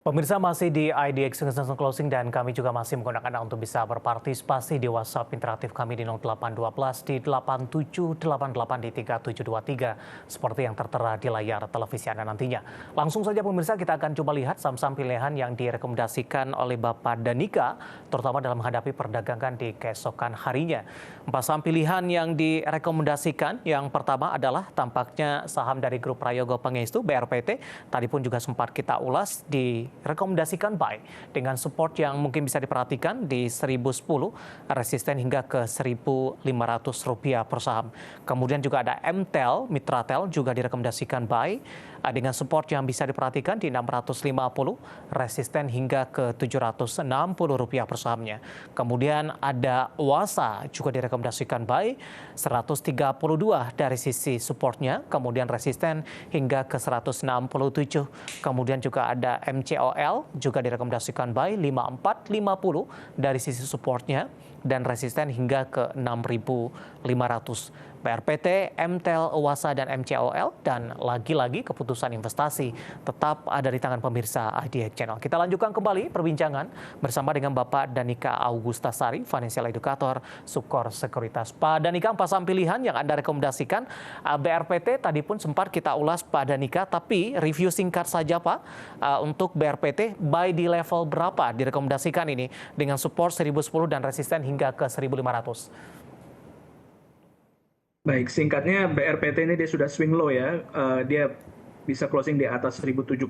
Pemirsa masih di IDX International Closing dan kami juga masih menggunakan Anda untuk bisa berpartisipasi di WhatsApp interaktif kami di 0812 di 8788 di 3723 seperti yang tertera di layar televisi Anda nantinya. Langsung saja pemirsa kita akan coba lihat saham-saham pilihan yang direkomendasikan oleh Bapak Danika terutama dalam menghadapi perdagangan di keesokan harinya. 4 saham pilihan yang direkomendasikan yang pertama adalah tampaknya saham dari grup Prayogo Pangestu BRPT. Tadi pun juga sempat kita ulas di rekomendasikan buy dengan support yang mungkin bisa diperhatikan di 1010, resisten hingga ke Rp1.500 per saham. Kemudian juga ada MTEL, Mitratel juga direkomendasikan buy dengan support yang bisa diperhatikan di 650, resisten hingga ke Rp760 per sahamnya. Kemudian ada Wasa juga direkomendasikan buy 132 dari sisi supportnya, kemudian resisten hingga ke 167. Kemudian juga ada MCOL juga direkomendasikan buy 5450 dari sisi supportnya dan resisten hingga ke 6.500. BRPT, MTEL, Wasa, dan MCOL, dan lagi-lagi keputusan investasi tetap ada di tangan pemirsa IDX Channel. Kita lanjutkan kembali perbincangan bersama dengan Bapak Danika Augustasari, Financial Educator, Sukor Sekuritas. Pak Danika, 4 saham pilihan yang Anda rekomendasikan, BRPT tadi pun sempat kita ulas Pak Danika, tapi review singkat saja Pak, untuk BRPT, buy di level berapa direkomendasikan ini dengan support 1010 dan resisten hingga ke 1500? Baik, singkatnya BRPT ini dia sudah swing low ya. Dia bisa closing di atas 1070.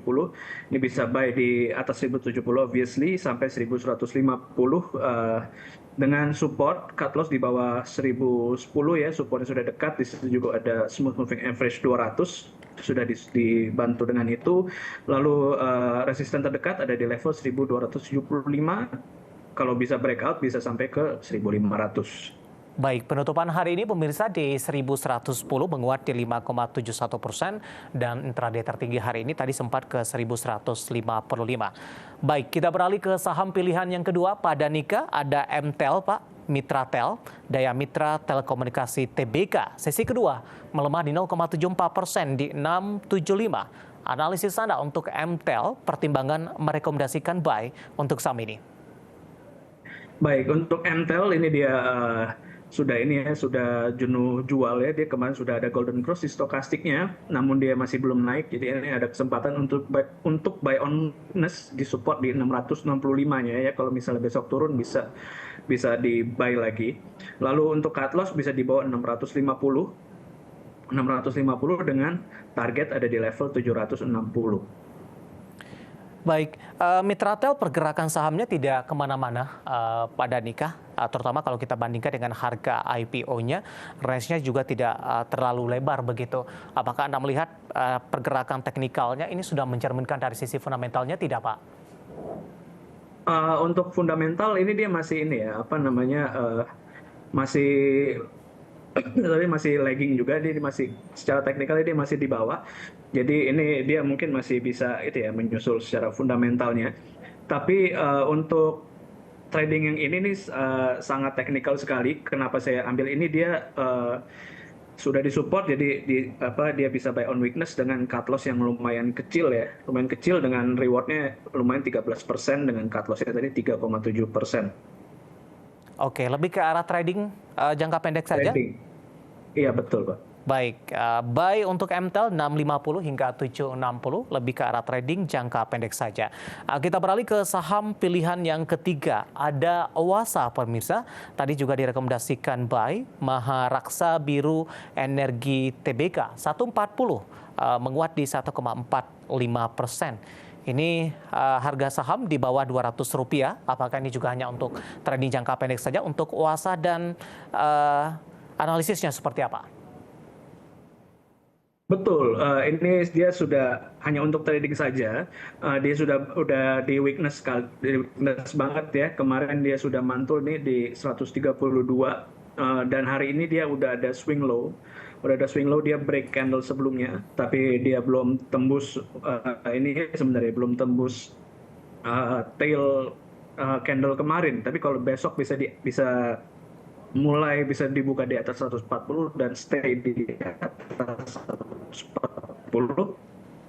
Ini bisa buy di atas 1070 obviously sampai 1150 dengan support cut loss di bawah 1010 ya. Supportnya sudah dekat. Di situ juga ada smooth moving average 200 sudah dibantu dengan itu. Lalu resisten terdekat ada di level 1275. Kalau bisa breakout bisa sampai ke 1500. Baik, penutupan hari ini pemirsa di 1110 menguat di 5,71% dan intraday tertinggi hari ini tadi sempat ke 1155. Baik, kita beralih ke saham pilihan yang kedua Pak Danika, ada MTEL Pak, Mitratel, Daya Mitra Telekomunikasi Tbk. Sesi kedua melemah di 0,74% di 675. Analisis Anda untuk MTEL, pertimbangan merekomendasikan buy untuk saham ini. Baik, untuk MTEL ini dia sudah jenuh jual ya. Dia kemarin sudah ada golden cross di stokastiknya, namun dia masih belum naik. Jadi ini ada kesempatan untuk buy on weakness di support di 665-nya ya. Kalau misalnya besok turun bisa di buy lagi. Lalu untuk cut loss bisa di bawah 650 dengan target ada di level 760. Baik, Mitratel pergerakan sahamnya tidak kemana-mana, Pak Danika, terutama kalau kita bandingkan dengan harga IPO-nya, range-nya juga tidak terlalu lebar begitu. Apakah Anda melihat pergerakan teknikalnya ini sudah mencerminkan dari sisi fundamentalnya tidak, Pak? Untuk fundamental ini dia masih ini ya, masih tapi masih lagging juga, dia masih secara teknikal dia masih di bawah. Jadi ini dia mungkin masih bisa itu ya menyusul secara fundamentalnya. Tapi untuk trading yang ini nih sangat teknikal sekali. Kenapa saya ambil ini, dia sudah disupport, jadi dia bisa buy on weakness dengan cut loss yang lumayan kecil ya, lumayan kecil dengan rewardnya lumayan 13% dengan cut lossnya tadi 3,7%. Oke, lebih ke arah trading jangka pendek saja? Trading. Iya, betul, Pak. Baik, buy untuk MTEL 650 hingga 760, lebih ke arah trading jangka pendek saja. Kita beralih ke saham pilihan yang ketiga, ada Wasa pemirsa. Tadi juga direkomendasikan buy, Maharaksa Biru Energi Tbk 140, menguat di 1,45%. Ini harga saham di bawah Rp200. Apakah ini juga hanya untuk trading jangka pendek saja untuk Wasa dan analisisnya seperti apa? Betul, ini dia sudah hanya untuk trading saja. Dia udah di weakness banget ya. Kemarin dia sudah mantul nih di 132 dan hari ini dia udah ada swing low. Dia break candle sebelumnya, tapi dia belum tembus ini sebenarnya belum tembus tail candle kemarin. Tapi kalau besok bisa mulai bisa dibuka di atas 140 dan stay di atas 140.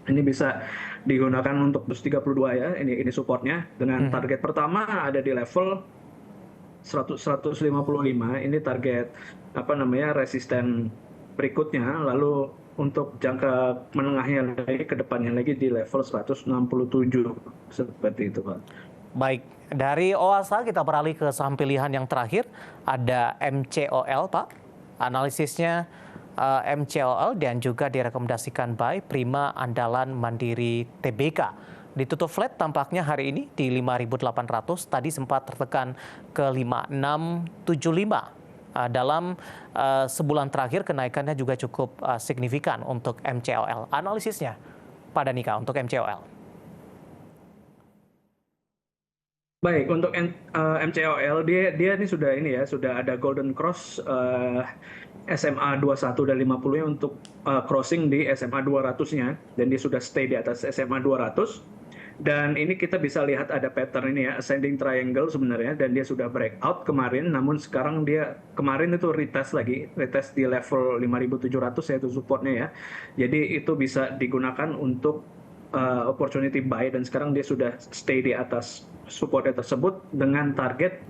Ini bisa digunakan untuk BUS 32 ya, ini supportnya. Dengan target pertama ada di level 155, ini target apa namanya resisten berikutnya. Lalu untuk jangka menengahnya lagi ke depannya lagi di level 167 seperti itu, Pak. Baik, dari OASA kita beralih ke saham pilihan yang terakhir, ada MCOL, Pak. Analisisnya MCOL dan juga direkomendasikan buy Prima Andalan Mandiri Tbk. Ditutup flat tampaknya hari ini di 5.800, tadi sempat tertekan ke 5.675. Dalam sebulan terakhir kenaikannya juga cukup signifikan untuk MCOL. Analisisnya, Pak Danika, untuk MCOL. Baik, untuk MCOL dia sudah ada Golden Cross SMA 21 dan 50-nya untuk crossing di SMA 200-nya, dan dia sudah stay di atas SMA 200. Dan ini kita bisa lihat ada pattern ini ya, ascending triangle sebenarnya, dan dia sudah breakout kemarin, namun sekarang dia kemarin itu retest di level 5.700 yaitu supportnya ya. Jadi itu bisa digunakan untuk opportunity buy, dan sekarang dia sudah stay di atas supportnya tersebut dengan target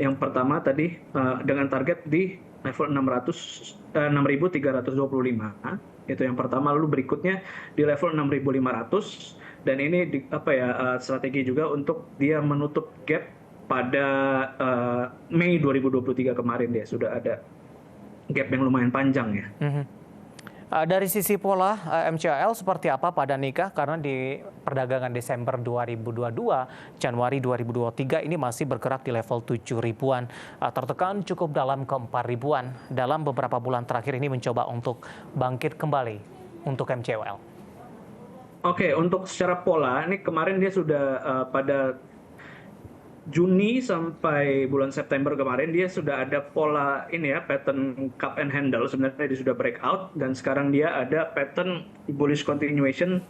yang pertama tadi dengan target di level 6.325 itu yang pertama, lalu berikutnya di level 6.500, dan ini strategi juga untuk dia menutup gap pada Mei 2023 kemarin. Dia sudah ada gap yang lumayan panjang ya. Dari sisi pola MCOL seperti apa Pak Danika? Karena di perdagangan Desember 2022, Januari 2023 ini masih bergerak di level 7 ribuan. Tertekan cukup dalam ke 4 ribuan. Dalam beberapa bulan terakhir ini mencoba untuk bangkit kembali untuk MCOL. Oke, untuk secara pola, ini kemarin dia sudah pada Juni sampai bulan September kemarin dia sudah ada pola ini ya, pattern cup and handle. Sebenarnya dia sudah breakout, dan sekarang dia ada pattern bullish continuation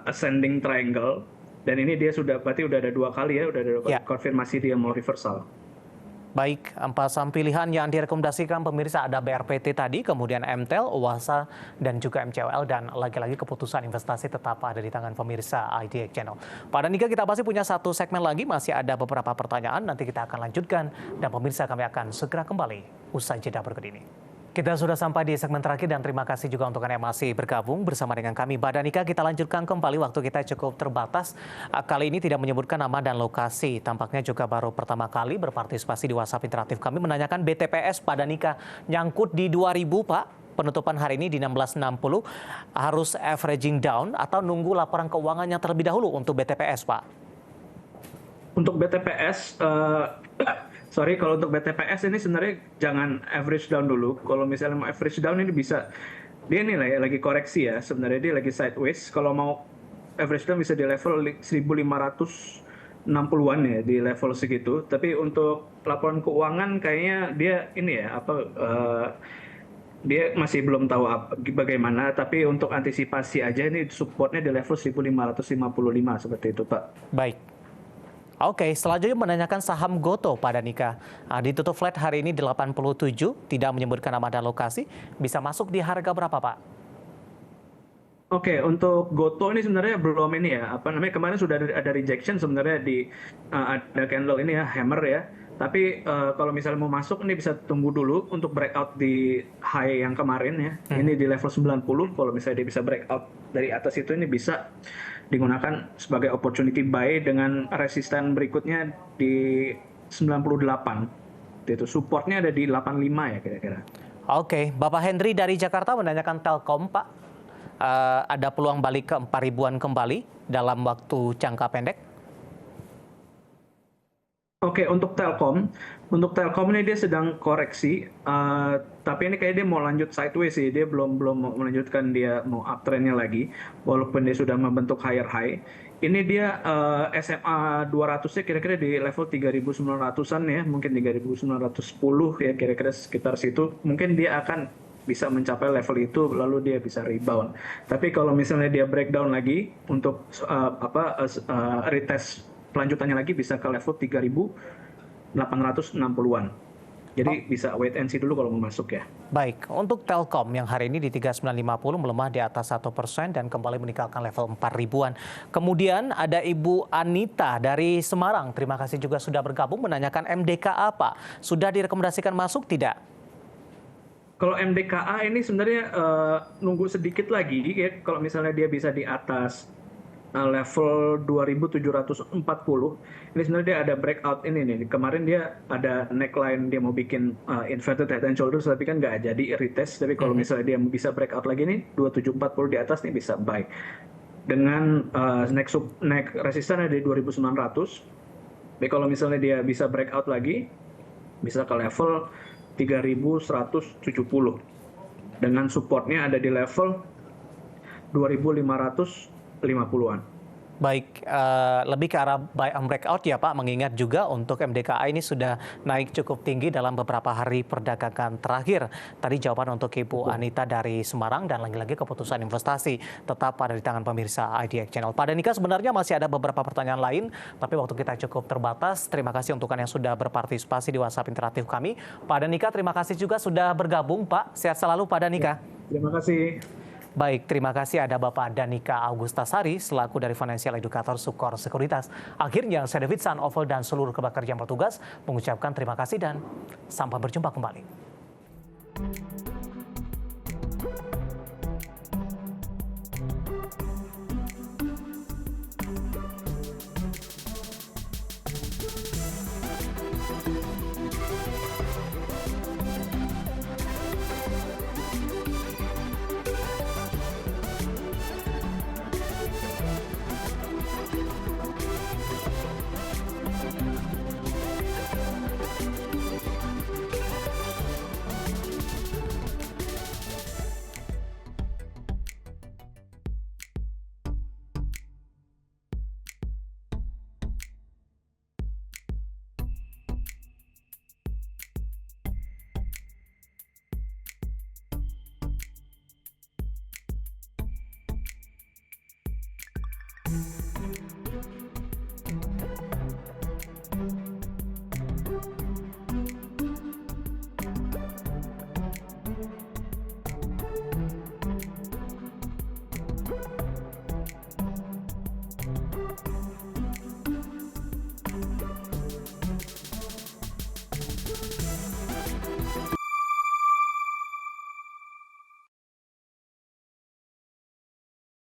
ascending triangle, dan ini dia berarti udah ada 2 kali ya, udah ada 2 kali konfirmasi dia mau reversal. Baik, 4 saham pilihan yang direkomendasikan pemirsa ada BRPT tadi, kemudian MTEL, OASA, dan juga MCOL, dan lagi-lagi keputusan investasi tetap ada di tangan pemirsa IDX Channel. Pada Danika kita masih punya satu segmen lagi, masih ada beberapa pertanyaan, nanti kita akan lanjutkan, dan pemirsa kami akan segera kembali usai jeda berikut ini. Kita sudah sampai di segmen terakhir, dan terima kasih juga untuk Anda yang masih bergabung bersama dengan kami. Mbak Danika, kita lanjutkan kembali, waktu kita cukup terbatas. Kali ini tidak menyebutkan nama dan lokasi. Tampaknya juga baru pertama kali berpartisipasi di WhatsApp interaktif kami, menanyakan BTPS Pak Danika. Nyangkut di 2.000 Pak, penutupan hari ini di 1660. Harus averaging down atau nunggu laporan keuangan yang terlebih dahulu untuk BTPS Pak? Untuk BTPS, kalau untuk BTPS ini sebenarnya jangan average down dulu. Kalau misalnya mau average down ini bisa, dia ini lagi koreksi ya, sebenarnya dia lagi sideways. Kalau mau average down bisa di level 1.560-an ya, di level segitu. Tapi untuk laporan keuangan kayaknya dia ini ya, dia masih belum tahu bagaimana, tapi untuk antisipasi aja ini supportnya di level 1.555 seperti itu Pak. Baik. Oke, selanjutnya menanyakan saham Goto Pak Danika. Ditutup flat hari ini di 87, tidak menyebutkan nama dan lokasi. Bisa masuk di harga berapa Pak? Oke, untuk Goto ini sebenarnya belum ini ya, kemarin sudah ada rejection sebenarnya di ada candle ini ya, hammer ya. Tapi kalau misalnya mau masuk ini bisa tunggu dulu untuk breakout di high yang kemarin ya. Ini di level 90, kalau misalnya dia bisa breakout dari atas itu, ini bisa digunakan sebagai opportunity buy dengan resisten berikutnya di 98. Itu supportnya ada di 85 ya kira-kira. Oke, Bapak Henry dari Jakarta menanyakan Telkom Pak. Ada peluang balik ke 4 ribuan kembali dalam waktu jangka pendek? Oke, untuk Telkom ini dia sedang koreksi, tapi ini kayak dia mau lanjut sideways sih, dia belum mau melanjutkan, dia mau uptrendnya lagi, walaupun dia sudah membentuk higher high. Ini dia SMA 200-nya kira-kira di level 3.900-an ya, mungkin 3.910 ya, kira-kira sekitar situ. Mungkin dia akan bisa mencapai level itu, lalu dia bisa rebound. Tapi kalau misalnya dia breakdown lagi untuk retest pelanjutannya lagi, bisa ke level 3.860-an. Jadi bisa wait and see dulu kalau mau masuk ya. Baik, untuk Telkom yang hari ini di 3950 melemah di atas 1% dan kembali meninggalkan level 4 ribuan. Kemudian ada Ibu Anita dari Semarang. Terima kasih juga sudah bergabung menanyakan MDKA Pak. Sudah direkomendasikan masuk tidak? Kalau MDKA ini sebenarnya nunggu sedikit lagi ya. Kalau misalnya dia bisa di atas level 2740, ini sebenarnya dia ada breakout ini nih. Kemarin dia ada neckline, dia mau bikin inverted head and shoulders, tapi kan nggak jadi retest. Tapi kalau misalnya dia bisa breakout lagi nih, 2740 di atas nih bisa buy. Dengan neck resisten ada di 2900. Tapi kalau misalnya dia bisa breakout lagi, bisa ke level 3170. Dengan supportnya ada di level 2550-an. Baik, lebih ke arah buy and breakout ya Pak, mengingat juga untuk MDKA ini sudah naik cukup tinggi dalam beberapa hari perdagangan terakhir. Tadi jawaban untuk Ibu Anita dari Semarang dan lagi-lagi keputusan investasi tetap ada di tangan pemirsa IDX Channel. Pak Danika sebenarnya masih ada beberapa pertanyaan lain, tapi waktu kita cukup terbatas. Terima kasih untuk yang sudah berpartisipasi di WhatsApp interaktif kami. Pak Danika, terima kasih juga sudah bergabung Pak. Sehat selalu Pak Danika. Terima kasih. Baik, terima kasih ada Bapak Danika Augustasari selaku dari Financial Educator Sukor Sekuritas. Akhirnya saya David San Oval dan seluruh kebakar yang bertugas mengucapkan terima kasih dan sampai berjumpa kembali.